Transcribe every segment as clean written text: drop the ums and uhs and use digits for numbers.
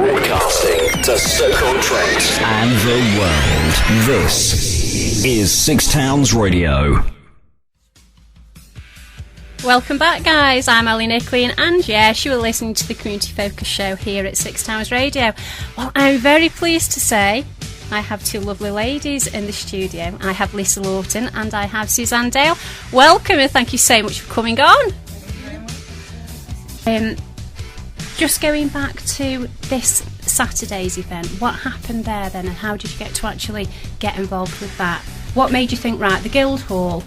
Broadcasting to Stoke-on-Trent and the world. This is Six Towns Radio. Welcome back, guys. I'm Ally Nicklin, and yes, you are listening to the Community Focus Show here at Six Towns Radio. Well, I'm very pleased to say I have two lovely ladies in the studio. I have Lisa Lawton and I have Suzanne Dale. Welcome, and thank you so much for coming on. Just going back to this Saturday's event, what happened there then, and how did you get to actually get involved with that? What made you think, right, the Guildhall,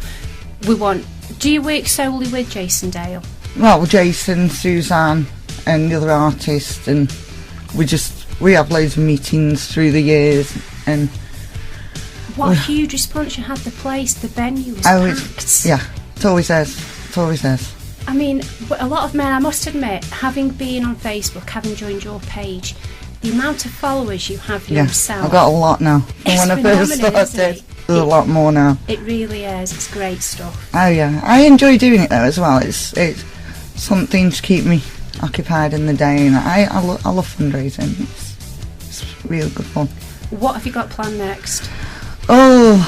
we want... Do you work solely with Jason Dale? Well, Jason, Suzanne and the other artists, and we have loads of meetings through the years. And what a huge response you had. The place, the venue was packed. Yeah, it always is. I mean, a lot of men, I must admit, having been on Facebook, having joined your page, the amount of followers you have yourself. I've got a lot now. From when I first started, there's a lot more now. It really is. It's great stuff. Oh yeah, I enjoy doing it though as well. It's something to keep me occupied in the day, and I love fundraising. It's really good fun. What have you got planned next? Oh,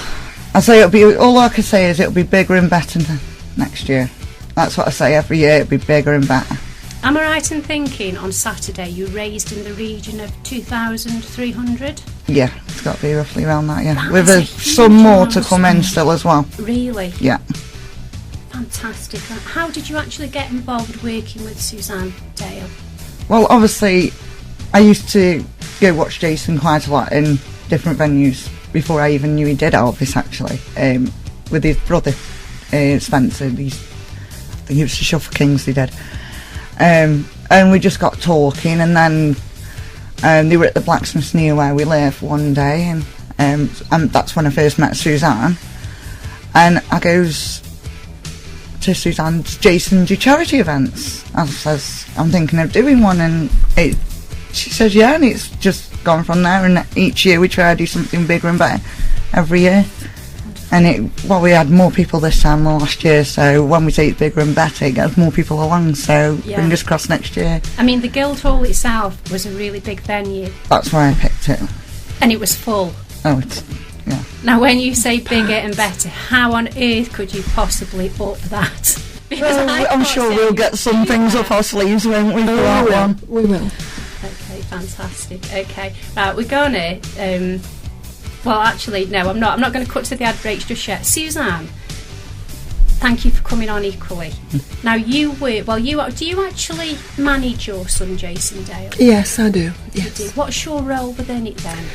all I can say is it'll be bigger and better than next year. That's what I say every year. It'll be bigger and better. Am I right in thinking on Saturday you raised in the region of 2,300? Yeah, it's got to be roughly around that, yeah. With some more to come in still as well. Really? Yeah. Fantastic. How did you actually get involved working with Suzanne Dale? Well, obviously, I used to go watch Jason quite a lot in different venues before I even knew he did Elvis, actually, with his brother, Spencer. I think he was the Shuffle Kings, he did. And we just got talking, and then they were at the blacksmith's near where we live one day, and that's when I first met Suzanne. And I goes to Suzanne, "Does Jason do charity events?" I says, "I'm thinking of doing one," and she says, "Yeah," and it's just gone from there. And each year we try to do something bigger and better every year. And we had more people this time than last year, so when we say it's bigger and better, it gets more people along, so fingers crossed next year. I mean, the Guildhall itself was a really big venue. That's why I picked it. And it was full. Oh, yeah. Now, when you say bigger and better, how on earth could you possibly up that? Well, I'm sure we'll get some things up our sleeves, won't we? We will. Okay, fantastic. Okay, right, we're going to... well, actually, no, I'm not going to cut to the ad breaks just yet. Suzanne, thank you for coming on equally. Now, do you actually manage your son, Jason Dale? Yes, I do. Yes. You do. What's your role within it then?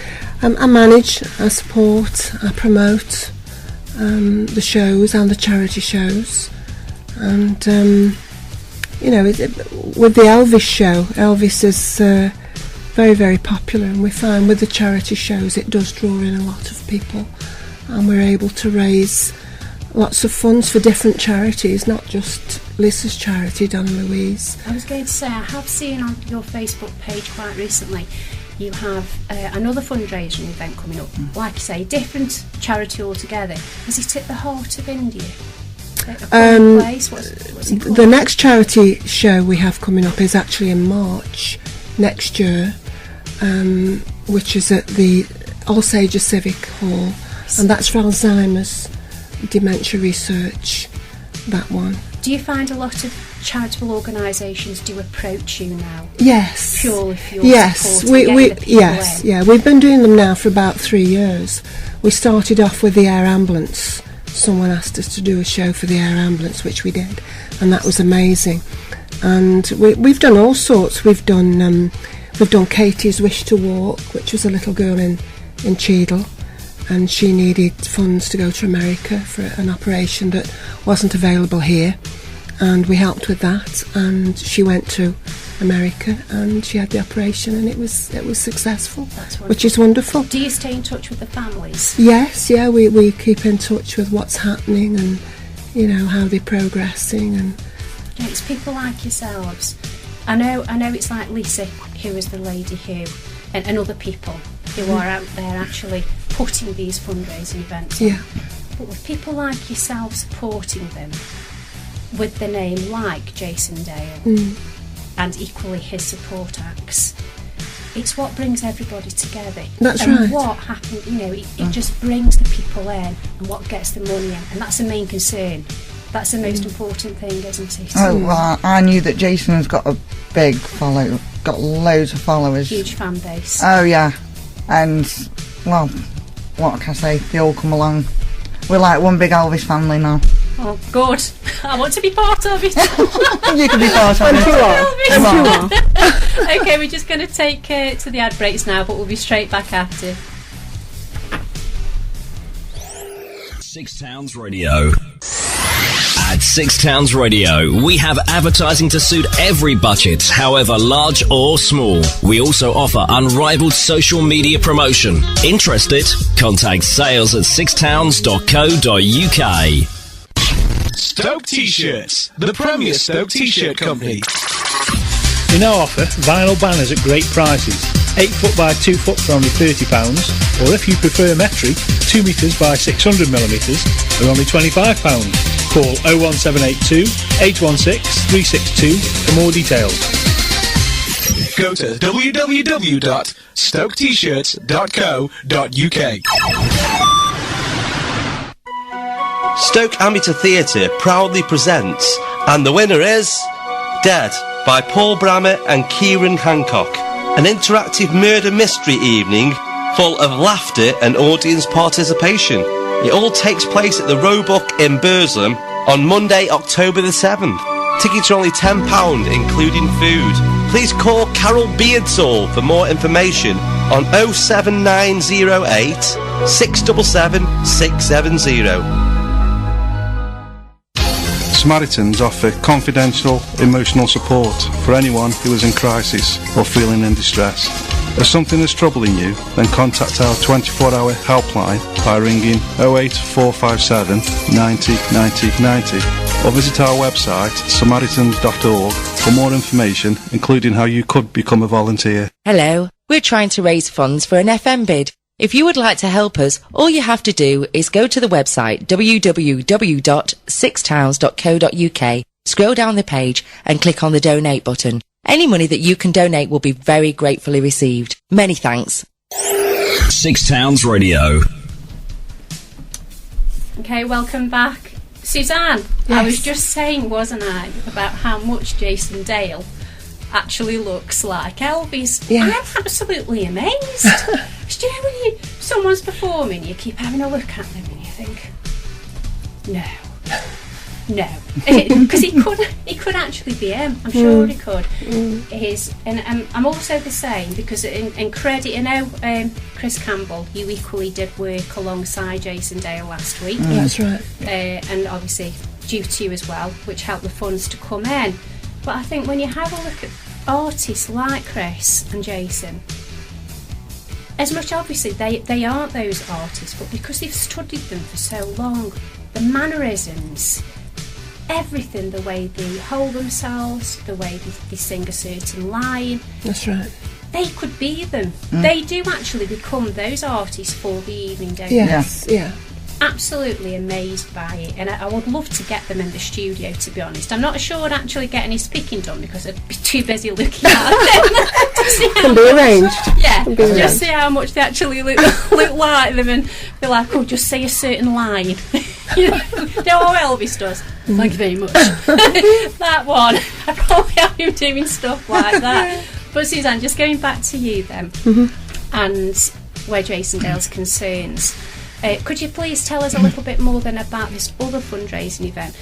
I manage, I support, I promote the shows and the charity shows. And, with the Elvis show, Elvis is... very, very popular, and we find with the charity shows it does draw in a lot of people, and we're able to raise lots of funds for different charities, not just Lisa's charity, Donna Louise. I was going to say, I have seen on your Facebook page quite recently you have another fundraising event coming up. Like I say, different charity altogether. Is it at the heart of India? Place? What's it called? The next charity show we have coming up is actually in March next year, which is at the All Sages Civic Hall, and that's for Alzheimer's dementia research, that one. Do you find a lot of charitable organisations do approach you now? Yes. Purely for your yes, support? We've been doing them now for about 3 years. We started off with the air ambulance. Someone asked us to do a show for the air ambulance, which we did, and that was amazing. And we've done all sorts. We've done Katie's Wish to Walk, which was a little girl in Cheadle, and she needed funds to go to America for an operation that wasn't available here, and we helped with that, and she went to America and she had the operation, and it was successful, which is wonderful. Do you stay in touch with the families? Yes, yeah, we keep in touch with what's happening and how they're progressing. And it's people like yourselves. I know it's like Lisa, who is the lady who, and other people who are out there actually putting these fundraising events on. Yeah. But with people like yourself supporting them with the name like Jason Dale and equally his support acts, it's what brings everybody together. That's and right. what happened, it just brings the people in and what gets the money in, and that's the main concern. That's the most important thing, isn't it? Oh, well, I knew that Jason's got a big follow, got loads of followers. Huge fan base. Oh, yeah. And, well, what can I say? They all come along. We're like one big Elvis family now. Oh, good. I want to be part of it. You can be part of it. You are. Okay, we're just going to take to the ad breaks now, but we'll be straight back after. Six Towns Radio. At Six Towns Radio, we have advertising to suit every budget, however large or small. We also offer unrivaled social media promotion. Interested? Contact sales at sixtowns.co.uk. Stoke T-shirts, the premier Stoke T-shirt company. We now offer vinyl banners at great prices. 8 foot by 2 foot for only £30, or if you prefer metric, 2 metres by 600mm for only £25. Call 01782 816 362 for more details. Go to www.stoketshirts.co.uk. Stoke Amateur Theatre proudly presents, and the winner is Dead by Paul Brammett and Kieran Hancock, an interactive murder mystery evening full of laughter and audience participation. It all takes place at the Roebuck in Burslem on Monday, October the 7th. Tickets are only £10, including food. Please call Carol Beardsall for more information on 07908 677 670. Samaritans offer confidential, emotional support for anyone who is in crisis or feeling in distress. If something is troubling you, then contact our 24-hour helpline by ringing 08457 90 90 90 or visit our website samaritans.org for more information, including how you could become a volunteer. Hello, we're trying to raise funds for an FM bid. If you would like to help us, all you have to do is go to the website www.sixtowns.co.uk, scroll down the page and click on the donate button. Any money that you can donate will be very gratefully received. Many thanks. Six Towns Radio. Okay, welcome back. Suzanne, Yes. I was just saying, wasn't I, about how much Jason Dale actually looks like Elvis. Yeah. I'm absolutely amazed. Do you know when someone's performing, you keep having a look at them and you think, no, because he could actually be him. I'm sure he could. And I'm also the same because in credit, Chris Campbell, you equally did work alongside Jason Dale last week. That's right. And obviously due to you as well, which helped the funds to come in. But I think when you have a look at artists like Chris and Jason, as much obviously they aren't those artists, but because they've studied them for so long, the mannerisms, everything, the way they hold themselves, the way they sing a certain line, That's right. they could be them. They do actually become those artists for the evening, don't Yes, yeah. Absolutely amazed by it, and I would love to get them in the studio, to be honest. I'm not sure I'd actually get any speaking done because I'd be too busy looking at them. Can be arranged. Yeah, Can be arranged. just see how much they actually look like them and be like, oh, just say a certain line. You know how Elvis does? Thank you very much. That one, I probably have him doing stuff like that. But Suzanne, just going back to you then, and where Jason Dale's concerns, could you please tell us a little bit more then about this other fundraising event?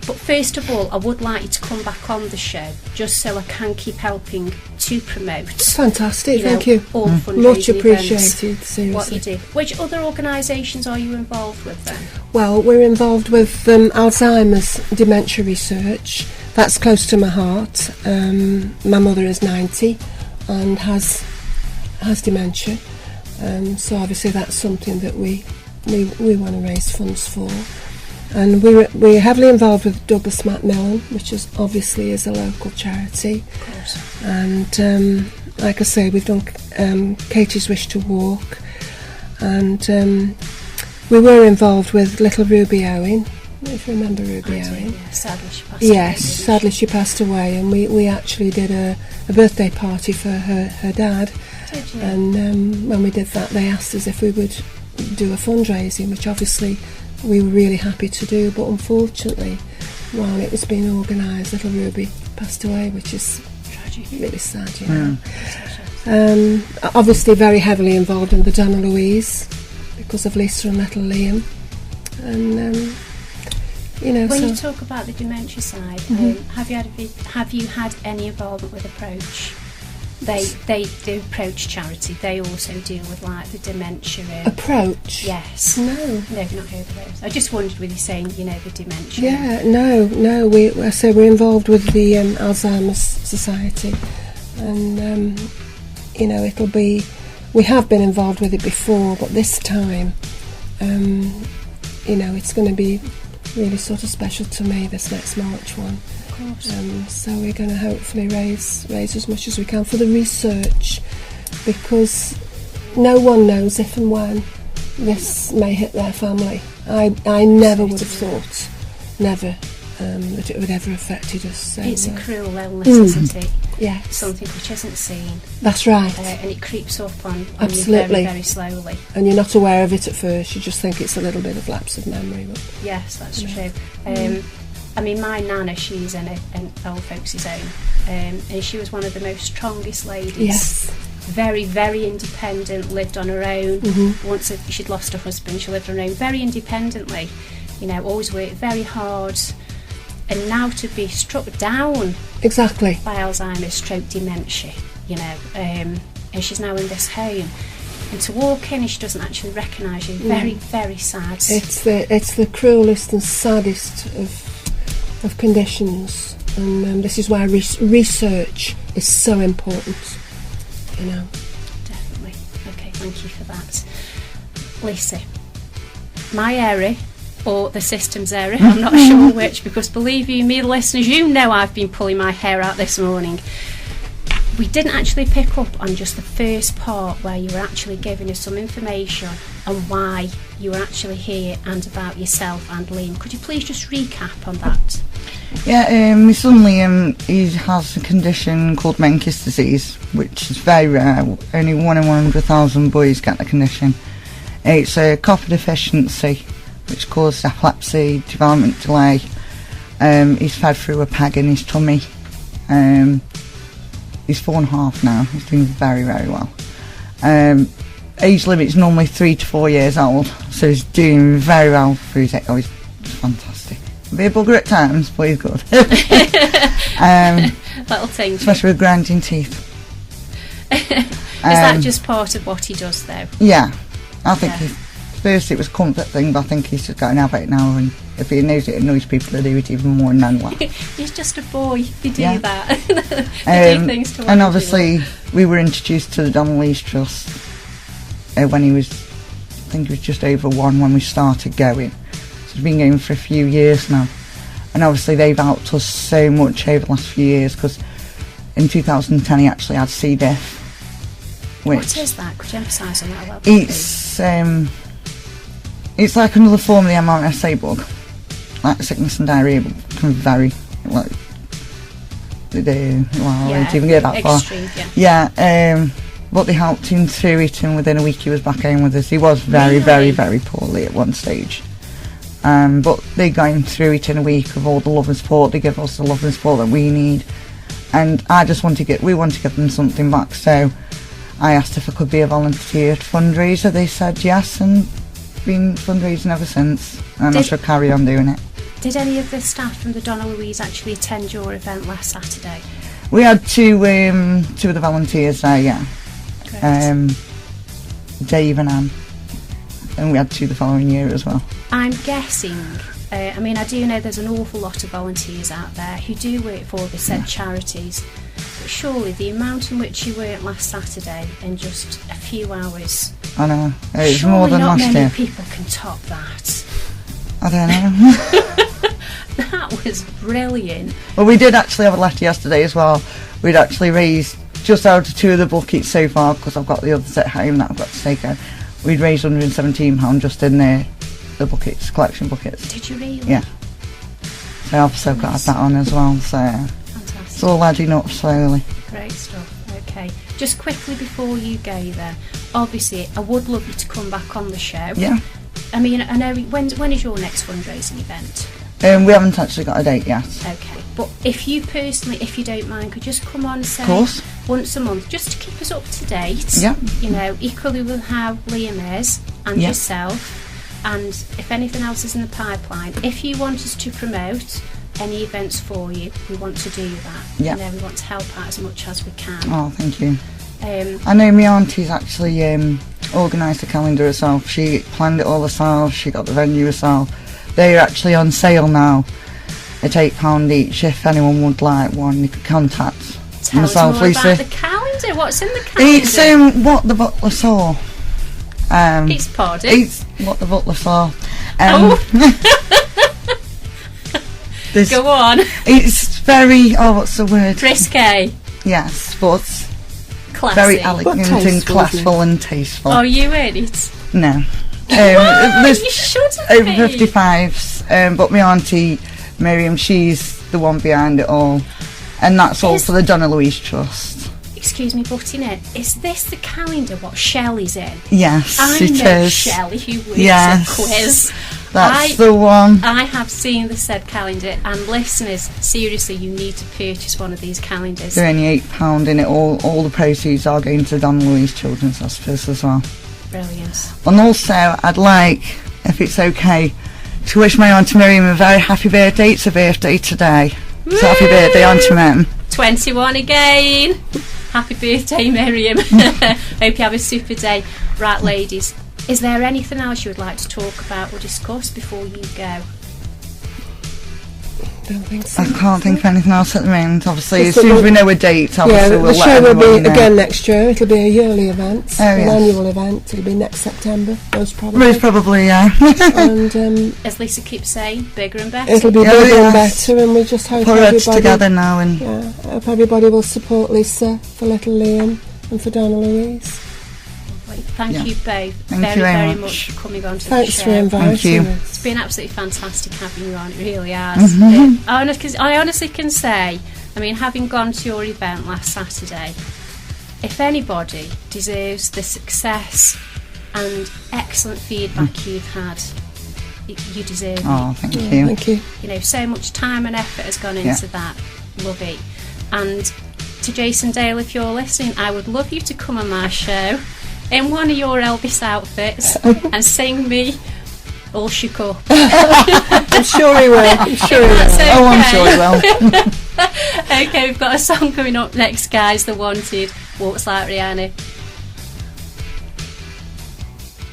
But first of all, I would like you to come back on the show just so I can keep helping to promote. Fantastic, thank you. All fundraising Much appreciated, events, seriously. what you do. Which other organisations are you involved with then? Well, we're involved with Alzheimer's dementia research. That's close to my heart. My mother is 90 and has dementia. So obviously that's something that we want to raise funds for. And we're heavily involved with Douglas Macmillan, which is obviously a local charity. Of course. And like I say, we've done Katie's Wish to Walk, and we were involved with Little Ruby Owen If you remember Ruby I do, Owen. yeah. Sadly she passed away. Yes, sadly she passed away, and we actually did a birthday party for her dad. Did you? And when we did that, they asked us if we would do a fundraising, which obviously we were really happy to do, but unfortunately, while it was being organised, little Ruby passed away, which is Tragic. really sad, you know. Obviously very heavily involved in the Donna Louise because of Lisa and little Liam, and you know. When so you talk about the dementia side, have you had any involvement with Approach? They do Approach charity. They also deal with like the dementia. Approach? Yes. No. No, you've not heard of those. I just wondered with you saying, you know, the dementia. Yeah, no. We're involved with the Alzheimer's Society, and you know, it'll be. We have been involved with it before, but this time, you know, it's going to be really sort of special to me. This next March one. Of course. So we're going to hopefully raise as much as we can for the research, because no one knows if and when this may hit their family. I never would have thought, never, that it would ever affected us. So, it's a cruel illness, isn't it? Yeah. Something which isn't seen. That's right. And it creeps up on you Absolutely. very, very slowly. And you're not aware of it at first. You just think it's a little bit of lapse of memory. But Yes, that's true. I mean, my nana, she's an old folks' home, and she was one of the most strongest ladies. yes, Very, very independent, lived on her own. Once she'd lost her husband, she lived on her own very independently, you know, always worked very hard. And now to be struck down exactly. by Alzheimer's stroke dementia, you know, and she's now in this home. And to walk in and she doesn't actually recognise you, very, very sad. It's the cruelest and saddest of conditions, and this is why research is so important, you know. Definitely. Okay, thank you for that. Lisa, my area, or the systems area, I'm not sure which, because believe you me, the listeners, you know I've been pulling my hair out this morning. We didn't actually pick up on just the first part where you were actually giving us some information on why you were actually here and about yourself and Liam. Could you please just recap on that? Yeah, my son Liam, he has a condition called Menkes disease, which is very rare. Only 1 in 100,000 boys get the condition. It's a copper deficiency, which causes epilepsy, development delay. He's fed through a peg in his tummy. He's 4.5 now. He's doing very, very well. Age limit's normally 3 to 4 years old, so he's doing very well through his he's fantastic. Be a bugger at times, but he's good. Little thing. Especially with grinding teeth. Is that just part of what he does, though? Yeah, I think first it was a comfort thing, but I think he's just got an habit now, and if he knows it annoys people to do it even more, and then laugh. He's just a boy. They do Yeah. that. They do things to and wind obviously you up. we were introduced to the Donna Louise Trust when he was, I think he was just over 1 when we started going. So it's been going for a few years now, and obviously they've helped us so much over the last few years, because in 2010 he actually had C. diff. What is that? Could you emphasise on that a little bit? It's like another form of the MRSA bug, like sickness and diarrhea, but can be very like I don't even get that far. Extreme, But they helped him through it, and within a week he was back home with us. He was very, very, very poorly at one stage, but they got him through it in a week of all the love and support. They give us the love and support that we need, and we want to give them something back. So I asked if I could be a volunteer fundraiser. They said yes, and been fundraising ever since, and I should carry on doing it. Did any of the staff from the Donna Louise actually attend your event last Saturday? We had two of the volunteers there, yeah. Great. Dave and Anne, and we had 2 the following year as well. I'm guessing, I mean, I do know there's an awful lot of volunteers out there who do work for the said charities, but surely the amount in which you worked last Saturday in just a few hours, I know, it's more than last year. Not many people can top that. I don't know. That was brilliant. Well, we did actually have a letter yesterday as well. We'd actually raised just out of 2 of the buckets so far, because I've got the others at home that I've got to take out. We'd raised £117 just in there the buckets, collection buckets. Did you really? Yeah. So I've also got that on as well, so Fantastic. it's all adding up slowly. Great stuff. Okay. Just quickly before you go then, obviously I would love you to come back on the show. Yeah. I mean, I know, when is your next fundraising event? We haven't actually got a date yet. Okay. But if you personally, if you don't mind, could just come on, say, Of course. once a month, just to keep us up to date. Yeah. You know, equally with how Liam is, and Yeah. yourself, and if anything else is in the pipeline, if you want us to promote any events for you, we want to do that. Yeah. You know, we want to help out as much as we can. Oh, thank you. Um, I know my auntie's actually organised the calendar herself. She planned it all herself, she got the venue herself. They're actually on sale now at £8 each. If anyone would like one, you could contact tell us myself, more Lisa. about the calendar. What's in the calendar? It's what the butler saw. It's pardon? It's what the butler saw. There's- Go on. It's very, what's the word? Risque. Yes, but Classy. very elegant But and tasteful, classful and tasteful. Oh, you in it? No. Why? There's You shouldn't over be. 55s, but my auntie Miriam, she's the one behind it all, and that's all for the Donna Louise Trust. Excuse me, butting in. Is this the calendar what Shelley's in? Yes, I it know is. Shelley who wins Yes. a quiz. That's the one. I have seen the said calendar, and listeners, seriously, you need to purchase one of these calendars. They're only £8 in it. All the proceeds are going to Donna Louise Children's Hospice as well. Brilliant. And also, I'd like, if it's okay, to wish my Auntie Miriam a very happy birthday. It's her birthday today. So happy birthday, Auntie Miriam. 21 again. Happy birthday, Miriam. Hope you have a super day. Right, ladies, is there anything else you would like to talk about or discuss before you go? Don't think so. I can't think of anything else at the moment. Obviously, as Just soon as the- we know a date, obviously Yeah, we'll the let show will everybody be know. again next year. It'll be a yearly event, Oh, an yes. annual event. It'll be next September, most probably. Most probably, yeah. And As Lisa keeps saying, bigger and better. it'll be Oh, bigger and yes. better, and we just hope Put our heads everybody, together now and yeah, hope everybody will support Lisa for little Liam and for Donna Louise. Thank Yeah. you both Thank very, you very very much. much for coming on to Thanks the for show. inviting Thank you. us. It's been absolutely fantastic having you on, it really has. I honestly can say, I mean, having gone to your event last Saturday, if anybody deserves the success and excellent feedback you've had, you deserve it. oh, thank Yeah, you. thank you. You know, so much time and effort has gone Yeah. into that. Love it. And to Jason Dale, if you're listening, I would love you to come on my show in one of your Elvis outfits and sing me All Shook Up. I'm sure he will. I'm sure he will. That's Oh, I'm okay. sure he will. Okay, we've got a song coming up next, guys. The Wanted, Walks Like Rihanna.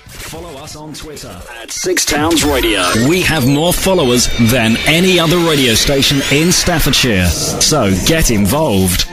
Follow us on Twitter at 6 Towns Radio. We have more followers than any other radio station in Staffordshire. So get involved.